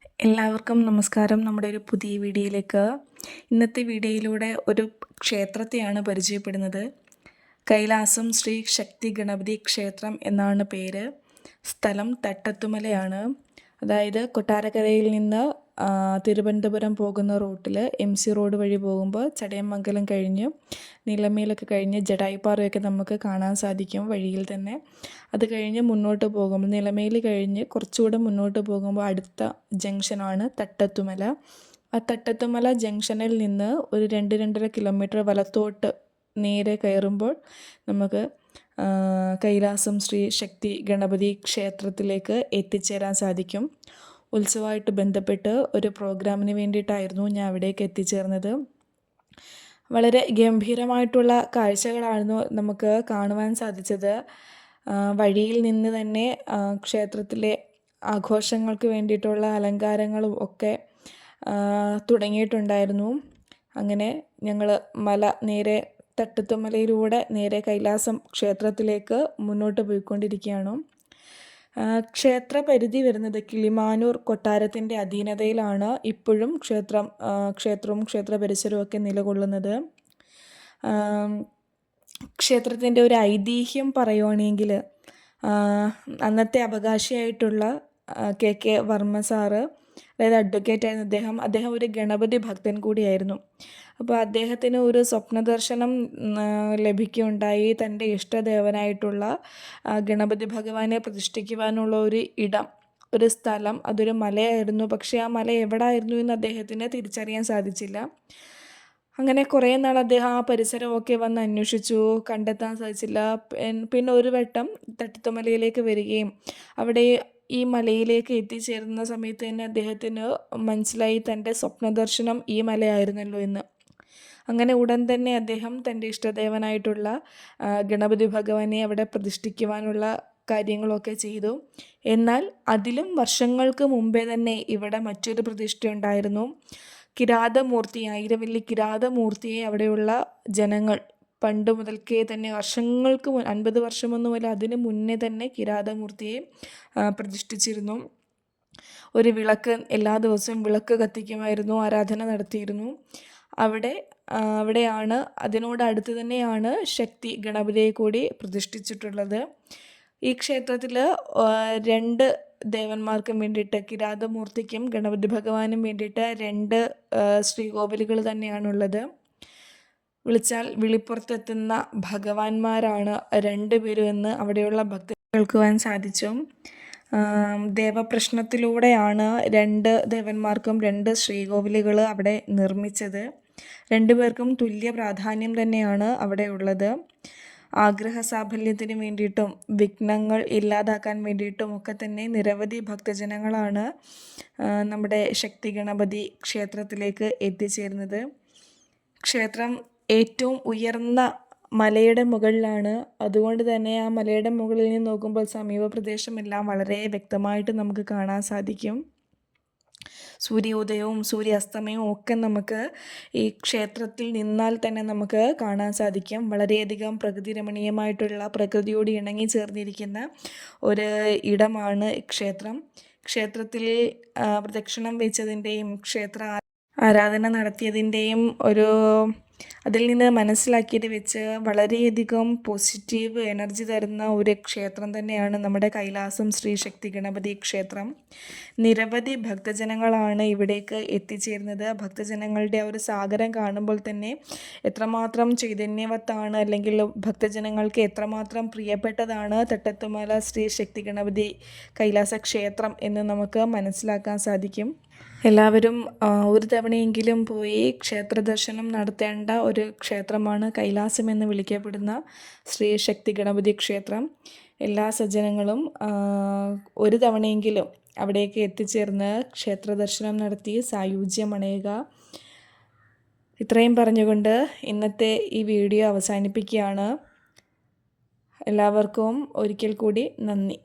എല്ലാവർക്കും നമസ്കാരം. നമ്മുടെ ഒരു പുതിയ വീഡിയോയിലേക്ക്. ഇന്നത്തെ വീഡിയോയിലൂടെ ഒരു ക്ഷേത്രത്തെയാണ് പരിചയപ്പെടുന്നത്. കൈലാസം ശ്രീ ശക്തി ഗണപതി ക്ഷേത്രം എന്നാണ് പേര്. സ്ഥലം തട്ടത്തുമലയാണ്. അതായത് കൊട്ടാരക്കരയിൽ നിന്ന് തിരുവനന്തപുരം പോകുന്ന റൂട്ടിൽ MC റോഡ് വഴി പോകുമ്പോൾ ചടയമംഗലം കഴിഞ്ഞ് നിലമേലൊക്കെ കഴിഞ്ഞ് ജഡായിപ്പാറയൊക്കെ നമുക്ക് കാണാൻ സാധിക്കും വഴിയിൽ തന്നെ. അത് കഴിഞ്ഞ് മുന്നോട്ട് പോകുമ്പോൾ നിലമേൽ കഴിഞ്ഞ് കുറച്ചുകൂടെ മുന്നോട്ട് പോകുമ്പോൾ അടുത്ത ജംഗ്ഷനാണ് തട്ടത്തുമല. ആ തട്ടത്തുമല ജംഗ്ഷനിൽ നിന്ന് ഒരു 2-2.5 കിലോമീറ്റർ വലത്തോട്ട് നേരെ കയറുമ്പോൾ നമുക്ക് കൈലാസം ശ്രീ ശക്തി ഗണപതി ക്ഷേത്രത്തിലേക്ക് എത്തിച്ചേരാൻ സാധിക്കും. ഉത്സവമായിട്ട് ബന്ധപ്പെട്ട് ഒരു പ്രോഗ്രാമിന് വേണ്ടിയിട്ടായിരുന്നു ഞാൻ അവിടേക്ക് എത്തിച്ചേർന്നത്. വളരെ ഗംഭീരമായിട്ടുള്ള കാഴ്ചകളായിരുന്നു നമുക്ക് കാണുവാൻ സാധിച്ചത്. വഴിയിൽ നിന്ന് തന്നെ ക്ഷേത്രത്തിലെ ആഘോഷങ്ങൾക്ക് വേണ്ടിയിട്ടുള്ള അലങ്കാരങ്ങളും ഒക്കെ തുടങ്ങിയിട്ടുണ്ടായിരുന്നു. അങ്ങനെ ഞങ്ങൾ നേരെ തട്ടത്തുമലയിലൂടെ നേരെ കൈലാസം ക്ഷേത്രത്തിലേക്ക് മുന്നോട്ട് പോയിക്കൊണ്ടിരിക്കുകയാണ്. ക്ഷേത്ര പരിധി വരുന്നത് കിളിമാനൂർ കൊട്ടാരത്തിൻ്റെ അധീനതയിലാണ് ഇപ്പോഴും ക്ഷേത്രവും ക്ഷേത്ര പരിസരവും ഒക്കെ നിലകൊള്ളുന്നത്. ക്ഷേത്രത്തിൻ്റെ ഒരു ഐതിഹ്യം പറയുകയാണെങ്കിൽ അന്നത്തെ അവകാശിയായിട്ടുള്ള KK വർമ്മ സാറ്, അതായത് അഡ്വക്കേറ്റ് ആയിരുന്നു അദ്ദേഹം ഒരു ഗണപതി ഭക്തൻ കൂടിയായിരുന്നു. അപ്പോൾ അദ്ദേഹത്തിന് ഒരു സ്വപ്നദർശനം ലഭിക്കുകയുണ്ടായി. തൻ്റെ ഇഷ്ടദേവനായിട്ടുള്ള ഗണപതി ഭഗവാനെ പ്രതിഷ്ഠിക്കുവാനുള്ള ഒരു സ്ഥലം, അതൊരു മലയായിരുന്നു. പക്ഷേ ആ മല എവിടായിരുന്നു എന്ന് അദ്ദേഹത്തിന് തിരിച്ചറിയാൻ സാധിച്ചില്ല. അങ്ങനെ കുറേ നാൾ അദ്ദേഹം ആ പരിസരമൊക്കെ വന്ന് അന്വേഷിച്ചു, കണ്ടെത്താൻ സാധിച്ചില്ല. പിന്നെ ഒരു വട്ടം തട്ടത്തുമലയിലേക്ക് വരികയും അവിടെ ഈ മലയിലേക്ക് എത്തിച്ചേരുന്ന സമയത്ത് തന്നെ അദ്ദേഹത്തിന് മനസ്സിലായി തൻ്റെ സ്വപ്നദർശനം ഈ മലയായിരുന്നല്ലോ എന്ന്. അങ്ങനെ ഉടൻ തന്നെ അദ്ദേഹം തൻ്റെ ഇഷ്ടദേവനായിട്ടുള്ള ഗണപതി ഭഗവാനെ അവിടെ പ്രതിഷ്ഠിക്കുവാനുള്ള കാര്യങ്ങളൊക്കെ ചെയ്തു. എന്നാൽ അതിലും വർഷങ്ങൾക്ക് മുമ്പേ തന്നെ ഇവിടെ മറ്റൊരു പ്രതിഷ്ഠ ഉണ്ടായിരുന്നു. കിരാതമൂർത്തി, ആയിരവല്ലി കിരാതമൂർത്തിയെ അവിടെയുള്ള ജനങ്ങൾ പണ്ട് മുതൽക്കേ തന്നെ വർഷങ്ങൾക്ക് 50 വർഷമൊന്നുമല്ല, അതിന് മുന്നേ തന്നെ കിരാതമൂർത്തിയെ പ്രതിഷ്ഠിച്ചിരുന്നു. ഒരു വിളക്ക്, എല്ലാ ദിവസവും വിളക്ക് കത്തിക്കുമായിരുന്നു, ആരാധന നടത്തിയിരുന്നു. അവിടെയാണ്, അതിനോടടുത്ത് തന്നെയാണ് ശക്തി ഗണപതിയെ കൂടി പ്രതിഷ്ഠിച്ചിട്ടുള്ളത്. ഈ ക്ഷേത്രത്തിൽ 2 ദേവന്മാർക്കും വേണ്ടിയിട്ട്, കിരാതമൂർത്തിക്കും ഗണപതി ഭഗവാനും വേണ്ടിയിട്ട് 2 ശ്രീകോവിലുകൾ തന്നെയാണുള്ളത്. വിളിച്ചാൽ വിളിപ്പുറത്തെത്തുന്ന ഭഗവാന്മാരാണ് 2 പേരും എന്ന് അവിടെയുള്ള ഭക്തർ കേൾക്കുവാൻ സാധിച്ചു. ദേവപ്രശ്നത്തിലൂടെയാണ് 2 ദേവന്മാർക്കും 2 ശ്രീകോവിലുകൾ അവിടെ നിർമ്മിച്ചത്. 2 പേർക്കും തുല്യ പ്രാധാന്യം തന്നെയാണ് അവിടെ ഉള്ളത്. ആഗ്രഹ സാഫല്യത്തിന് വേണ്ടിയിട്ടും വിഘ്നങ്ങൾ ഇല്ലാതാക്കാൻ വേണ്ടിയിട്ടും ഒക്കെ തന്നെ നിരവധി ഭക്തജനങ്ങളാണ് നമ്മുടെ ശക്തി ഗണപതി ക്ഷേത്രത്തിലേക്ക് എത്തിച്ചേരുന്നത്. ക്ഷേത്രം ഏറ്റവും ഉയർന്ന മലയുടെ മുകളിലാണ്. അതുകൊണ്ട് തന്നെ ആ മലയുടെ മുകളിൽ നിന്ന് നോക്കുമ്പോൾ സമീപ പ്രദേശമെല്ലാം വളരെ വ്യക്തമായിട്ട് നമുക്ക് കാണാൻ സാധിക്കും. സൂര്യോദയവും സൂര്യാസ്തമയവും ഒക്കെ നമുക്ക് ഈ ക്ഷേത്രത്തിൽ നിന്നാൽ തന്നെ നമുക്ക് കാണാൻ സാധിക്കും. വളരെയധികം പ്രകൃതി രമണീയമായിട്ടുള്ള, പ്രകൃതിയോട് ഇണങ്ങി ചേർന്നിരിക്കുന്ന ഒരു ഇടമാണ് ക്ഷേത്രം. ക്ഷേത്രത്തിൽ പ്രദക്ഷിണം വെച്ചതിൻ്റെയും ക്ഷേത്ര ആരാധന നടത്തിയതിൻ്റെയും അതിൽ നിന്ന് മനസ്സിലാക്കിയത് വെച്ച് വളരെയധികം പോസിറ്റീവ് എനർജി തരുന്ന ഒരു ക്ഷേത്രം തന്നെയാണ് നമ്മുടെ കൈലാസം ശ്രീ ശക്തി ഗണപതി ക്ഷേത്രം. നിരവധി ഭക്തജനങ്ങളാണ് ഇവിടേക്ക് എത്തിച്ചേരുന്നത്. ഭക്തജനങ്ങളുടെ ഒരു സാഗരം കാണുമ്പോൾ തന്നെ എത്രമാത്രം ചൈതന്യവത്താണ്, അല്ലെങ്കിൽ ഭക്തജനങ്ങൾക്ക് എത്രമാത്രം പ്രിയപ്പെട്ടതാണ് തട്ടത്തുമല ശ്രീ ശക്തി ഗണപതി കൈലാസ ക്ഷേത്രം എന്ന് നമുക്ക് മനസ്സിലാക്കാൻ സാധിക്കും. എല്ലാവരും ഒരു തവണയെങ്കിലും പോയി ക്ഷേത്ര ദർശനം നടത്തേണ്ട ഒരു ക്ഷേത്രമാണ് കൈലാസം എന്ന് വിളിക്കപ്പെടുന്ന ശ്രീ ശക്തി ഗണപതി ക്ഷേത്രം. എല്ലാ സജ്ജനങ്ങളും ഒരു തവണയെങ്കിലും അവിടേക്ക് എത്തിച്ചേർന്ന് ക്ഷേത്ര ദർശനം നടത്തി സായുജ്യമണയുക. ഇത്രയും പറഞ്ഞുകൊണ്ട് ഇന്നത്തെ ഈ വീഡിയോ അവസാനിപ്പിക്കുകയാണ്. എല്ലാവർക്കും ഒരിക്കൽ കൂടി നന്ദി.